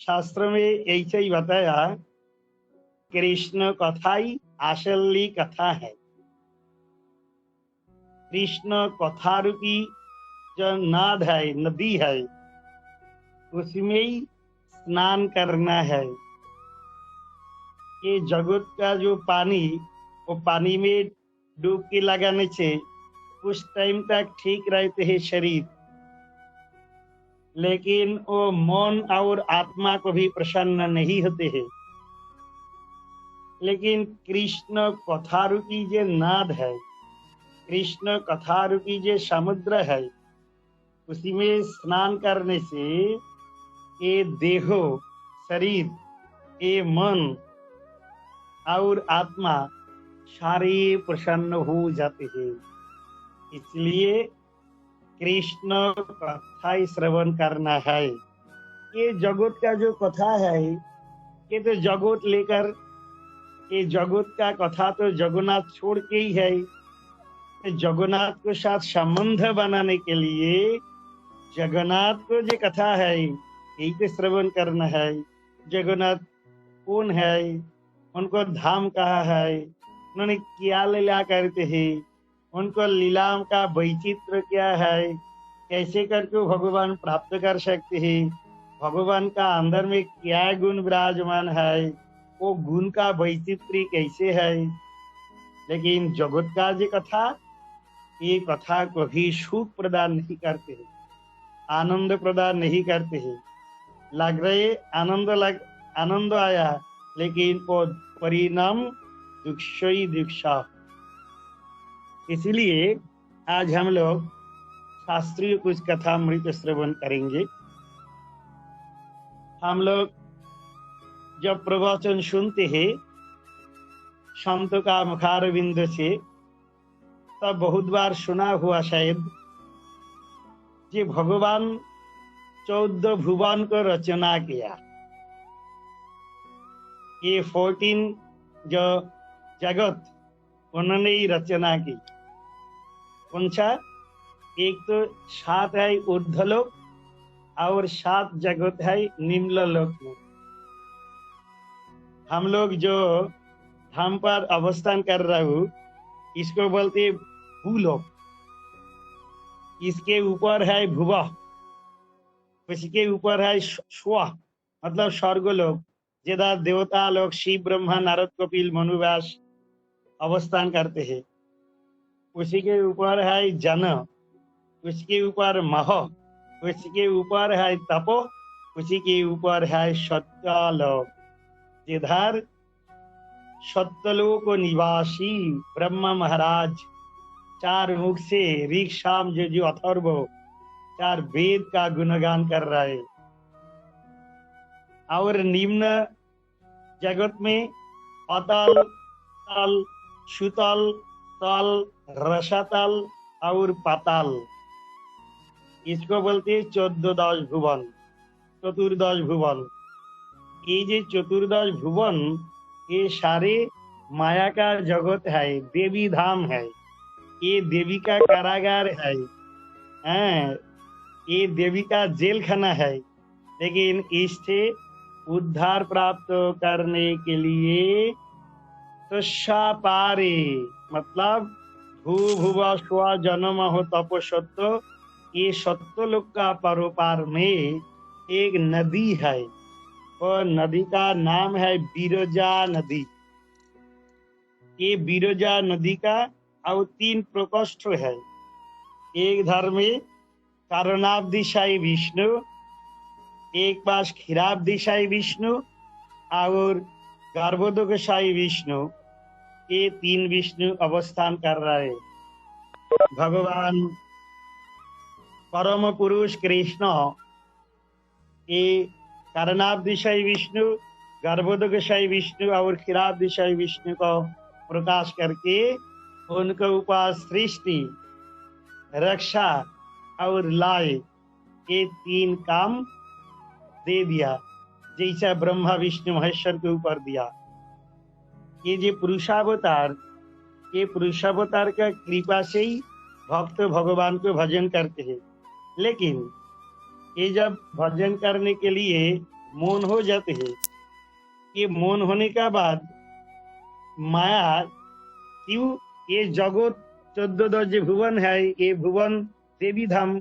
शास्त्र में ऐसे ही बताया, कृष्ण कथा ही असली कथा है। कृष्ण कथा रूपी जो नाद है, नदी है, उसमें ही स्नान करना है। ये जगत का जो पानी, वो पानी में डुबकी लगाने से कुछ टाइम तक ठीक रहते हैं शरीर, लेकिन वो मन और आत्मा को भी प्रसन्न नहीं होते हैं। लेकिन कृष्ण कथा रूपी जो नाद है, कृष्ण कथा रूपी जो समुद्र है, उसी में स्नान करने से ये देहो, शरीर, ये मन और आत्मा सारे प्रसन्न हो जाते हैं। इसलिए कृष्ण कथा ही श्रवण करना है। ये जगत का जो कथा है, ये तो जगत लेकर, ये जगत का कथा तो जगन्नाथ छोड़ के ही है। जगन्नाथ के साथ संबंध बनाने के लिए जगन्नाथ को जो कथा है, यही तो श्रवण करना है। जगन्नाथ कौन है, उनको धाम कहा है, उन्होंने क्या लीला करते हैं, उनको लीला का वैचित्र क्या है, कैसे करके भगवान प्राप्त कर सकते हैं, भगवान का अंदर में क्या गुण विराजमान है, वो गुण का वैचित्र कैसे है। लेकिन जगत का जो कथा, ये कथा को भी सुख प्रदान नहीं करते हैं, आनंद प्रदान नहीं करते हैं। लग रहे आनंद आया, लेकिन वो परिणाम दुख ही दुख। इसलिए आज हम लोग शास्त्रीय कुछ कथा अमृत श्रवण करेंगे। हम लोग जब प्रवचन सुनते हैं संतों का मुखारविंद से, तब बहुत बार सुना हुआ शायद, कि भगवान 14 भुवन को रचना किया। ये 14 जो जगत, उन्होंने ही रचना की। कौन सा? एक तो 7 है ऊर्ध्वलोक और 7 जगत है निम्नलोक में। हम लोग जो धाम पर अवस्थान कर रहे हो, इसको बोलते भूलोक। इसके ऊपर है भुव, उसके ऊपर है स्व, मतलब स्वर्गलोक, जिधर देवता लोग शिव, ब्रह्मा, नारद, कपिल, मनु, व्यास अवस्थान करते हैं। उसी के ऊपर है जन, उसके ऊपर मह, उसके ऊपर है तपो, उसी के ऊपर है सत्यलोक, जिधर सत्यलोक निवासी ब्रह्मा महाराज 4 मुख से ऋग, साम, यजु, अथर्व 4 वेद का गुणगान कर रहे। और निम्न जगत में अतल, तल, सुतल, तल, रसातल और पाताल, इसको बोलते हैं 14 भुवन, चतुर्दश भुवन। ये जो 14 भुवन, ये सारे माया का जगत है, देवी धाम है, ये देवी का कारागार है, ये देवी का जेल खाना है। लेकिन इससे उद्धार प्राप्त करने के लिए तो पारे, मतलब भू भुव स्व जन्म हो तपो सत्य, ये सत्यलोक का परोपार में एक नदी है, और नदी का नाम है बिरजा नदी। ये बिरजा नदी का और 3 प्रकोष्ठ है। एक धर में कारणाब्दिशायी विष्णु, एक पास क्षीराब्दिशायी विष्णु और गर्भोदकशायी विष्णु, ये 3 विष्णु अवस्थान कर रहे। भगवान परम पुरुष कृष्ण ये कारणाब्दिशायी विष्णु, गर्भोदकशायी विष्णु और क्षीराब्दिशायी विष्णु को प्रकाश करके उनके ऊपर सृष्टि, रक्षा और लय, ये 3 काम दे दिया, जैसा ब्रह्मा विष्णु महेश्वर के ऊपर दिया। ये जो पुरुषावतार, ये पुरुषावतार का कृपा से ही भक्त भगवान को भजन करते हैं। लेकिन ये जब भजन करने के लिए मौन हो जाते हैं। ये मौन होने का बाद माया क्यों, ये जगत 14 जो भुवन है, ये भुवन देवी धाम,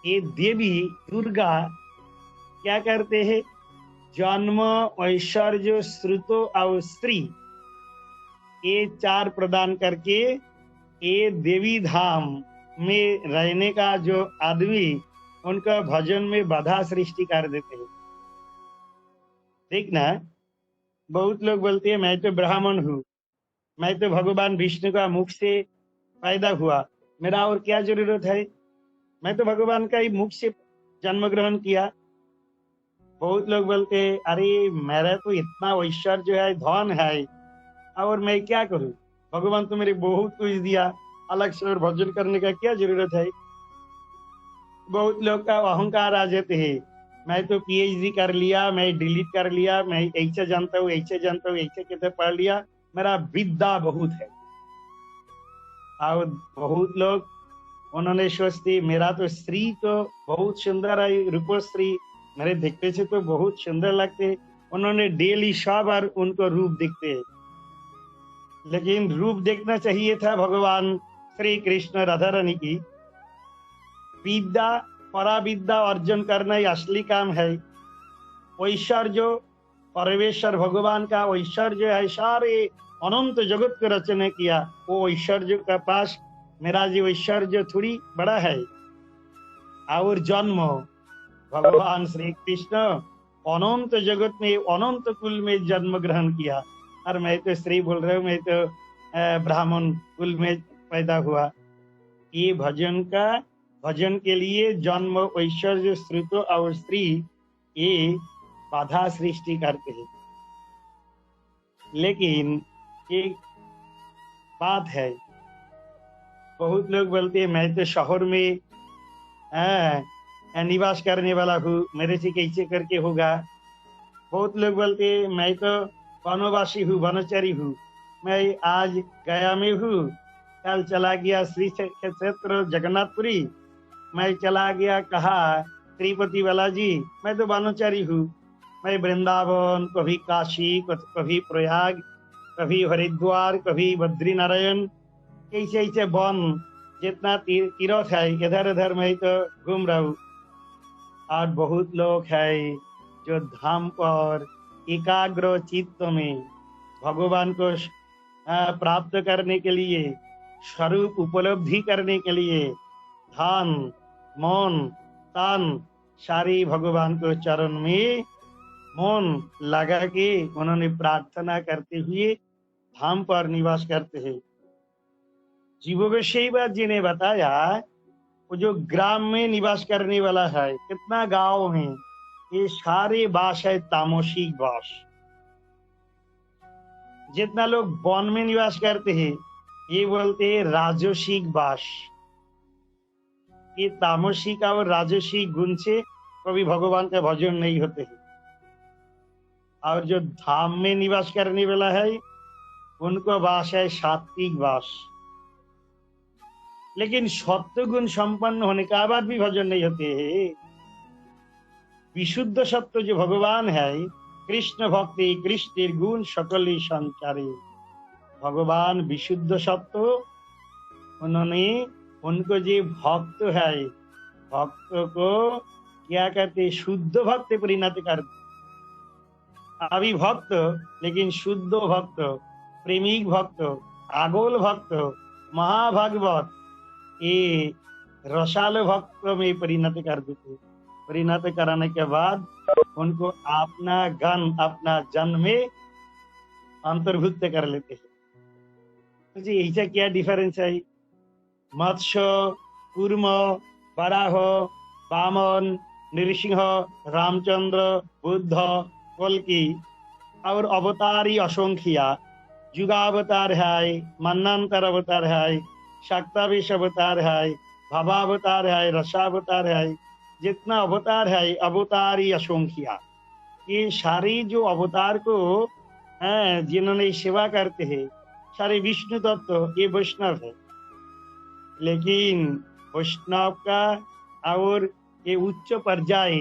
ये देवी दुर्गा क्या करते हैं, जन्म ऐश्वर्य श्रुतो और श्री, ये 4 प्रदान करके ये देवी धाम में रहने का जो आदमी उनका भजन में बाधा सृष्टि कर देते हैं। देखना, बहुत लोग बोलते हैं मैं तो ब्राह्मण हूँ, मैं तो भगवान विष्णु का मुख से पैदा हुआ, मेरा और क्या जरूरत है, मैं तो भगवान का ही मुख से जन्म ग्रहण किया। बहुत लोग बोलते हैं अरे मेरा तो इतना ऐश्वर्य है, धन है, और मैं क्या करूं, भगवान तो मेरे बहुत कुछ दिया, अलग से और भजन करने का क्या जरूरत है। बहुत लोग का अहंकार आ जाते हैं, मैं तो पीएचडी कर लिया, मैं डिलीट कर लिया, मैं ऐसे जानता हूँ, ऐसे जानता हूँ, ऐसे कैसे पढ़ लिया, मेरा विद्या बहुत है। और बहुत लोग उन्होंने सोचते मेरा तो स्त्री तो बहुत सुंदर है, रूपश्री, मेरे देखते से तो बहुत सुंदर लगते, उन्होंने डेली सब बार उनको रूप देखते, लेकिन रूप देखना चाहिए था भगवान श्री कृष्ण राधा रानी की। विद्या, पराविद्या अर्जन करना ही असली काम है। ऐश्वर्य परमेश्वर भगवान का ऐश्वर्य है, सारे अनंत जगत को रचना किया, वो ऐश्वर्य का पास मेरा जो ऐश्वर्य थोड़ी बड़ा है। और जन्म भगवान श्री कृष्ण अनंत जगत में अनंत कुल में जन्म ग्रहण किया, और मैं तो स्त्री बोल रहा हूँ, मैं तो ब्राह्मण कुल में पैदा हुआ। ये भजन के लिए जन्म ऐश्वर्य श्रुत और स्त्री ये बाधा सृष्टि करते हैं। लेकिन एक बात है, बहुत लोग बोलते हैं मैं तो शहर में निवास करने वाला हूँ, मेरे से कैसे करके होगा। बहुत लोग बोलते हैं मैं तो वनवासी हूँ, वनचारी हूँ, मैं आज गया में हूँ, कल चला गया श्री क्षेत्र जगन्नाथपुरी, मैं चला गया कहा तिरुपति बालाजी, मैं तो वनचारी हूँ, मैं वृंदावन, कभी काशी, कभी प्रयाग, कभी हरिद्वार, कभी बद्री नारायण, ऐसे ऐसे वन जितना तीर्थ है इधर उधर मैं तो घूम रहा हूँ। और बहुत लोग है जो धाम पर एकाग्र चित्त में भगवान को प्राप्त करने के लिए, स्वरूप उपलब्धि करने के लिए धन मन तन सारी भगवान को चरण में मन लगा के उन्होंने प्रार्थना करते हुए धाम पर निवास करते हैं। जीव गोस्वामी जी ने बताया वो जो ग्राम में निवास करने वाला है, कितना गांव में, ये सारे बास है तामसिक बास। जितना लोग वन में निवास करते हैं ये बोलते हैं राजसिक बास। ये तामसिक और राजसिक गुण से कभी भगवान का भजन नहीं होते है। और जो धाम में निवास करने वाला है उनको वास है सात्विक वास। लेकिन सत्य गुण संपन्न होने का बाद भी भजन नहीं होते है। विशुद्ध सत्य जो भगवान है, कृष्ण भक्ति कृष्ण गुण सकल संचारे, भगवान विशुद्ध सत्य, उन्होंने उनको जो भक्त है, भक्त को क्या कहते, शुद्ध भक्त परिणत कर, अभी भक्त लेकिन शुद्ध भक्त, प्रेमिक भक्त, आगोल भक्त, महाभागवत, ये रसाल भक्त में परिणत कर देते। परिणत कराने के बाद उनको अपना गण, अपना जन में अंतर्भुक्त कर लेते हैं। तो जी ऐसा क्या डिफरेंस है? मत्स्य, कूर्म, वराह, वामन, नृसिंह, रामचंद्र, बुद्ध, कल्कि और अवतारी असंख्या, युगावतार है, मन्वंतर अवतार है, शक्तावेश अवतार है, भवावतार है, रसावतार है, जितना अवतार है अवतारी असंख्या। ये सारी जो अवतार को जिन्होंने सेवा करते हैं सारे विष्णु तत्व, ये वैष्णव है। लेकिन वैष्णव का और ये उच्च पर्याय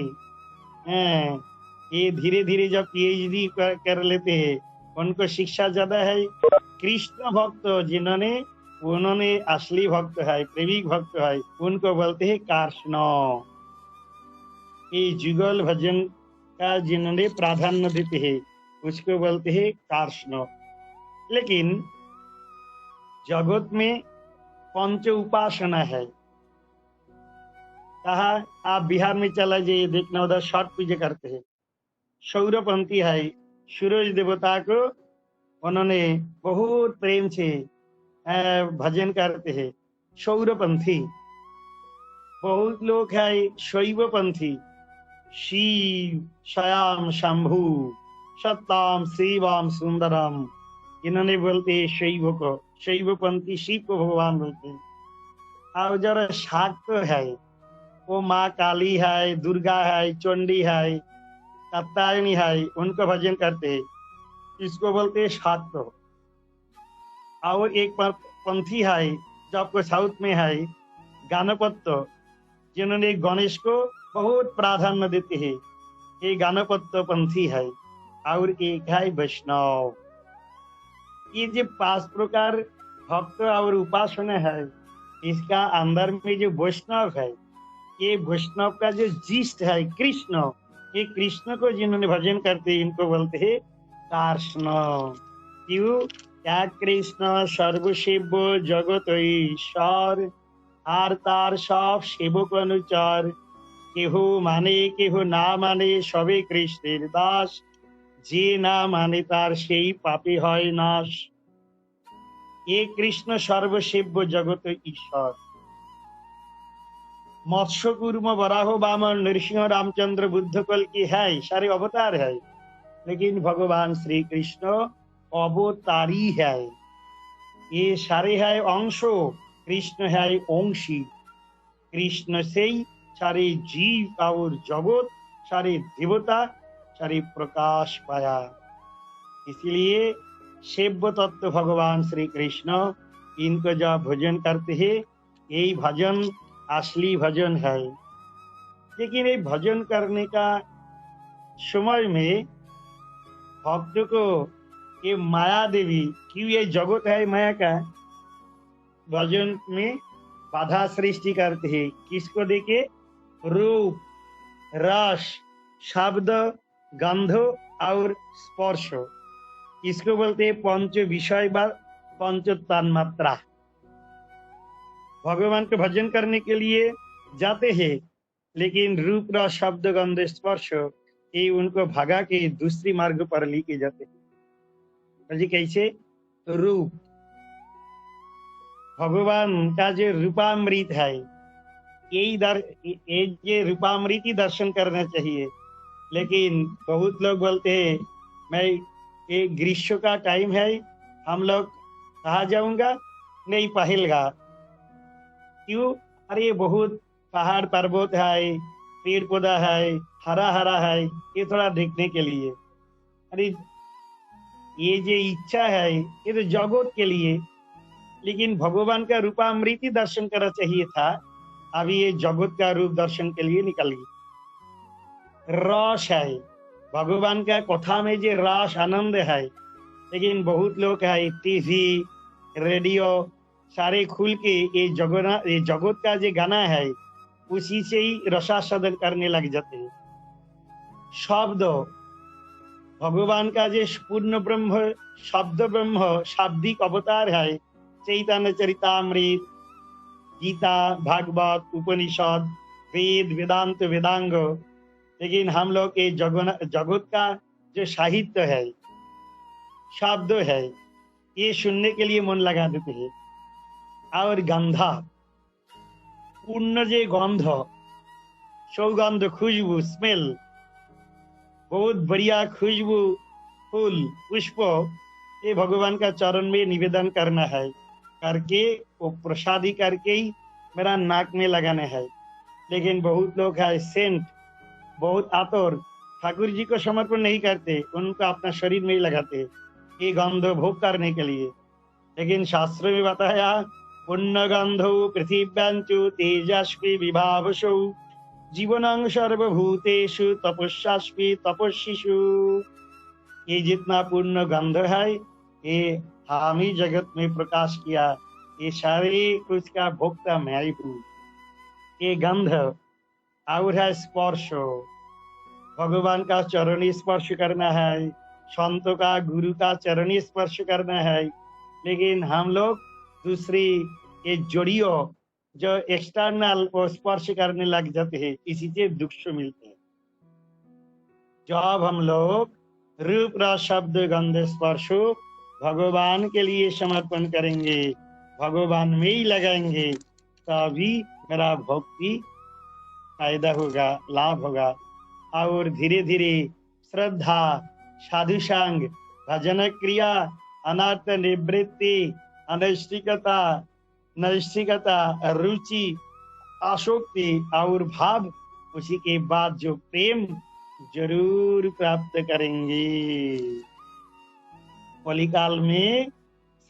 ये धीरे धीरे जब पीएचडी कर लेते हैं उनको शिक्षा ज्यादा है। कृष्ण भक्त जिन्होंने उन्होंने असली भक्त है, प्रेमिक भक्त है, उनको बोलते हैं कार्ष्ण। ये जुगल भजन का जिन्होंने प्राधान्य देते हैं उसको बोलते हैं कार्ष्ण। लेकिन जगत में पंच उपासना है। कहा आप बिहार में चला जाइए, देखना उधर छठ पूजा करते हैं। सौरपंथी है, सूरज देवता को उन्होंने बहुत प्रेम से भजन करते हैं, सौरपंथी। बहुत लोग है शैवपंथी, शिव श्याम शंभु सत्ताम शिवाम सुंदरम, इन्होंने बोलते हैं शैव को, शैवपंथी शिव को भगवान बोलते हैं। और जरा शाक्त है वो माँ काली है, दुर्गा है, चंडी है, कात्यायनी है, उनको भजन करते हैं, इसको बोलते हैं शाक्त। और एक पंथी है जो आपको साउथ में है गणपत्य, जिन्होंने गणेश को बहुत प्राधान्य देते हैं, ये गणपत्य पंथी है। और एक है वैष्णव। ये जो 5 प्रकार भक्त और उपासना है, इसका अंदर में जो वैष्णव है, ये वैष्णव का जो जिष्ट है कृष्ण, ये कृष्ण को जिन्होंने भजन करते हैं इनको बोलते हैं कार्ष्ण। क्यों? क्या कृष्ण सर्वशिव जगत ईश्वर, আর তার সব সেবক অনুচর, কেহ মানে কেহ না মানে সবে কৃষ্ণের দাস, যে না মানে তার সেই পাপে হয় নাশ। ये कृष्ण सर्वसेव्य जगत ईश्वर। मत्स्य कूर्म वराह वामन नरसिंह रामचंद्र बुद्ध कल की है, सारे अवतार है, लेकिन भगवान श्री कृष्ण अवतारी है। ये सारे है अंशो, कृष्ण है अंशी। कृष्ण से ही सारे जीव और जगत, सारे देवता, सारे प्रकाश पाया। इसलिए सेव्य तत्व भगवान श्री कृष्ण, इनको जब भजन करते हैं यही भजन असली भजन है। लेकिन ये भजन करने का समय में भक्त को ये माया देवी, क्यों ये जगत है माया का, भजन में बाधा सृष्टि करते हैं। किसको देखे? रूप, रस, शब्द, गंध और स्पर्श, इसको बोलते हैं पंच विषय व पंच तन्मात्रा। भगवान के भजन करने के लिए जाते हैं, लेकिन रूप, रस, शब्द, गंध, स्पर्श ये उनको भगा के दूसरी मार्ग पर लेके जाते हैं। जी कैसे? रूप, भगवान का जो रूपामृत है, ये रूपामृत ही दर्शन करना चाहिए। लेकिन बहुत लोग बोलते हैं मैं ये ग्रीष्म का टाइम है, हम लोग कहाँ जाऊंगा? नहीं, पहलगा। क्यों? अरे बहुत पहाड़ पर्वत है, पेड़ पौधा है, हरा हरा है, ये थोड़ा देखने के लिए। अरे ये जो इच्छा है ये तो जगत के लिए, लेकिन भगवान का रूपामृत ही दर्शन करना चाहिए था। अभी ये जगत का रूप दर्शन के लिए निकल गई। रस है, भगवान का कथा में जो रस आनंद है, लेकिन बहुत लोग है टीवी रेडियो सारे खुल के ये जगत का जो गाना है उसी से ही रसास्वादन करने लग जाते हैं। शब्द, भगवान का जो पूर्ण ब्रह्म, शब्द ब्रह्म, शाब्दिक अवतार है, चैतन्य चरितामृत, गीता, भागवत, उपनिषद, वेद, वेदांत, वेदांग। लेकिन हम लोग ये जगत का जो साहित्य है, शब्द है, ये सुनने के लिए मन लगा देते हैं। और गंधा, पूर्ण जे गंध, सौगंध, खुशबू, स्मेल, बहुत बढ़िया खुशबू, फूल, पुष्प, ये भगवान का चरण में निवेदन करना है, करके वो प्रसादी करके ही मेरा नाक में लगाना है। लेकिन बहुत लोग है सेंट, बहुत आतोर, ठाकुर जी को समर्पण नहीं करते, उनका अपना शरीर में ही लगाते, ये गंध भोग करने के लिए। लेकिन शास्त्र में बताया पुण्य गंधो पृथिव्यांचु तेजस्वी विभावसौ जीवनं सर्वभूतेषु तपस्यास्मि तपस्विषु। ये जितना पूर्ण गंध है, ये हम ही जगत में प्रकाश किया, ये सारे कुछ का भोक्ता मैं ही हूँ। ये गंध और है स्पर्श, भगवान का चरण स्पर्श करना है, संतों का गुरु का चरण स्पर्श करना है। लेकिन हम लोग दूसरी ये जोड़ियों जो एक्सटर्नल वो स्पर्श करने लग जाते हैं, इसी से दुख मिलते हैं। जब हम लोग रूप रस शब्द गंध स्पर्श भगवान के लिए समर्पण करेंगे, भगवान में ही लगाएंगे, तभी मेरा भक्ति फायदा होगा, लाभ होगा। और धीरे धीरे श्रद्धा, साधु संग, भजन क्रिया, अनर्थ निवृत्ति, अनैष्ठिकता, नैष्ठिकता, रुचि, आसक्ति और भाव, उसी के बाद जो प्रेम जरूर प्राप्त करेंगे। कलिकाल में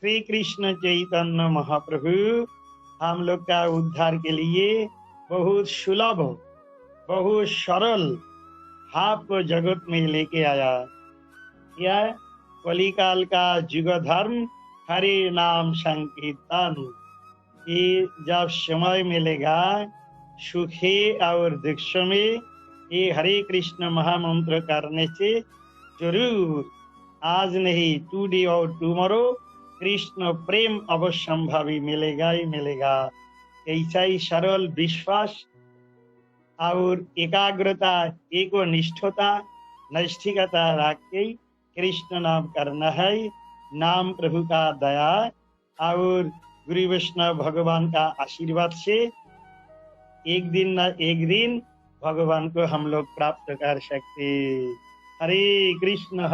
श्री कृष्ण चैतन्य महाप्रभु हम लोग का उद्धार के लिए बहुत सुलभ, बहुत सरल भाव को जगत में लेके आया। यह कलिकाल का युग धर्म हरे नाम संकीर्तन। ये जब समय मिलेगा सुखे और दुख में, ये हरे कृष्ण महामंत्र करने से जरूर, आज नहीं टुडे और टुमारो, कृष्ण प्रेम अवश्यंभावी मिलेगा ही मिलेगा। ऐसा ही सरल विश्वास और एकाग्रता, एक निष्ठता, नैष्ठिकता रख के कृष्ण नाम करना है। नाम प्रभु का दया और गुरु वैष्णव भगवान का आशीर्वाद से एक दिन न एक दिन भगवान को हम लोग प्राप्त कर सकते। हरे कृष्ण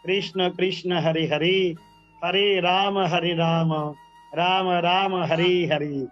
कृष्ण कृष्ण हरे हरे, हरे राम राम राम हरे हरे।